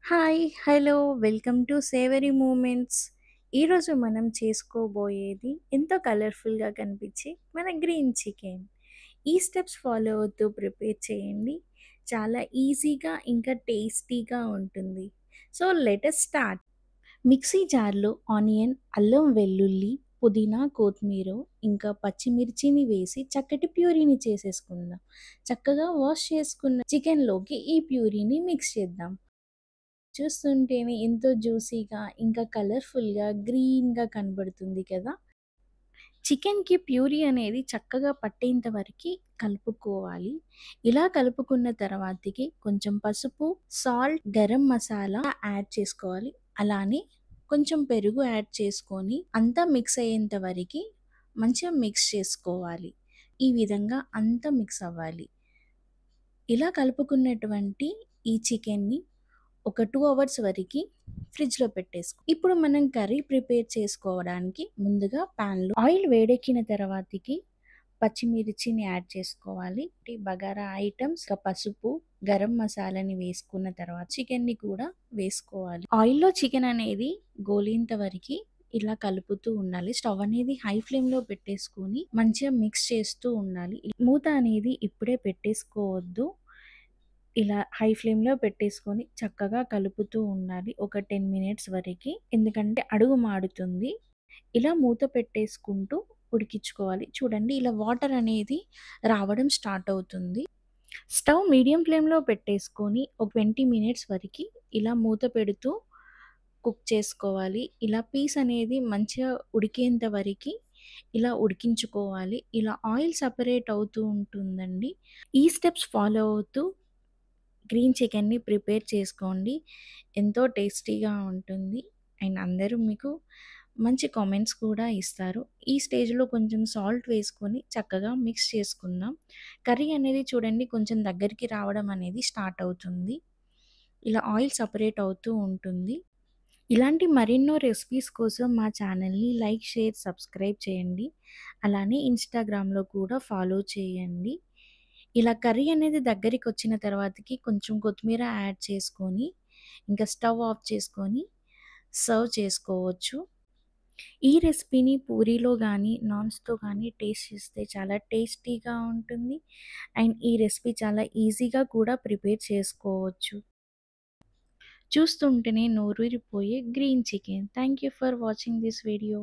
Hi! Hello! Welcome to Savory Moments. ఈరోజు మనం చేసుకోబోయేది ఎంతో కలర్‌ఫుల్‌గా కనిపించే మన గ్రీన్ చికెన్. ఈ స్టెప్స్ ఫాలో అవుతూ ప్రిపేర్ చేయండి. చాలా ఈజీగా ఇంకా టేస్టీగా ఉంటుంది. So, let us start. Mixie జార్‌లో ఆనియన్, అల్లం వెల్లుల్లి, పుదీనా, కొత్తిమీర ఇంకా పచ్చిమిర్చిని వేసి చక్కటి ప్యూరీని చేసేసుకుందాం. చక్కగా వాష్ చేసుకున్న చికెన్‌లోకి ఈ ప్యూరీని మిక్స్ చేద్దాం. చూస్తుంటేనే ఎంతో జ్యూసీగా, ఇంకా కలర్‌ఫుల్‌గా, గ్రీన్‌గా కనబడుతుంది కదా! చికెన్‌కి ప్యూరీ అనేది చక్కగా పట్టేంత వరకి కలుపుకోవాలి. ఇలా కలుపుకున్న తర్వాతకి కొంచెం పసుపు, సాల్ట్, గరం మసాలా యాడ్ చేసుకోవాలి. అలానే కొంచెం పెరుగు యాడ్ చేసుకొని అంతా మిక్స్ అయ్యేంత వరకి మంచిగా మిక్స్ చేసుకోవాలి. ఈ విధంగా అంతా మిక్స్ అవ్వాలి. ఇలా కలుపుకున్నటువంటి ఈ చికెన్‌ని ఒక 2 అవర్స్ వరకి ఫ్రిడ్జ్‌లో పెట్టేసుకో. ఇప్పుడు మనం కర్రీ ప్రిపేర్ చేసుకోవడానికి ముందుగా పాన్‌లో ఆయిల్ వేడెక్కిన తర్వాతకి పచ్చిమిర్చిని యాడ్ చేసుకోవాలి. బగారా ఐటెమ్స్ ఇంకా పసుపు, గరం మసాలాని వేసుకున్న తర్వాత చికెన్‌ని కూడా వేసుకోవాలి. ఆయిల్‌లో చికెన్ అనేది గోలేంత వరకి ఇలా కలుపుతూ ఉండాలి. స్టవ్ అనేది హై ఫ్లేమ్‌లో పెట్టేసుకొని మంచిగా మిక్స్ చేస్తూ ఉండాలి. మూత అనేది ఇప్పుడే పెట్టేసుకోవద్దు. ఇలా హై ఫ్లేమ్‌లో పెట్టేసుకొని చక్కగా కలుపుతూ ఉండాలి. ఒక 10 మినిట్స్ వరకి. ఎందుకంటే అడుగు మాడుతుంది. ఇలా మూత పెట్టేసుకుంటూ ఉడికించుకోవాలి. చూడండి ఇలా వాటర్ అనేది రావడం స్టార్ట్ అవుతుంది. స్టవ్ మీడియం ఫ్లేమ్‌లో పెట్టేసుకొని ఒక 20 మినిట్స్ వరకి ఇలా మూత పెడుతూ కుక్ చేసుకోవాలి. ఇలా పీస్ అనేది మంచిగా ఉడికేంత వరకి ఇలా ఉడికించుకోవాలి. ఇలా ఆయిల్ సెపరేట్ అవుతూ ఉంటుందండి. ఈ స్టెప్స్ ఫాలో అవుతూ గ్రీన్ చికెన్‌ని ప్రిపేర్ చేసుకోండి. ఎంతో టేస్టీగా ఉంటుంది. అండ్ అందరూ మీకు మంచి కామెంట్స్ కూడా ఇస్తారు. ఈ స్టేజ్‌లో కొంచెం సాల్ట్ వేసుకొని చక్కగా మిక్స్ చేసుకుందాం. కర్రీ అనేది చూడండి కొంచెం దగ్గరికి రావడం అనేది స్టార్ట్ అవుతుంది. ఇలా ఆయిల్ సెపరేట్ అవుతూ ఉంటుంది. ఇలాంటి మరెన్నో రెసిపీస్ కోసం మా ఛానల్‌ని లైక్, షేర్, సబ్స్క్రైబ్ చేయండి. అలానే ఇన్‌స్టాగ్రామ్‌లో కూడా ఫాలో చేయండి. ఇలా కర్రీ అనేది దగ్గరికొచ్చిన తర్వాతకి కొంచెం కొత్తిమీర యాడ్ చేసుకొని, ఇంకా స్టవ్ ఆఫ్ చేసుకొని సర్వ్ చేసుకోవచ్చు. ఈ రెసిపీని పూరీలో గానీ, నాన్స్‌తో గానీ టేస్ట్ చేస్తే చాలా టేస్టీగా ఉంటుంది. అండ్ ఈ రెసిపీ చాలా ఈజీగా కూడా ప్రిపేర్ చేసుకోవచ్చు. చూస్తుంటేనే నోరూరిపోయే green chicken. Thank you for watching this video.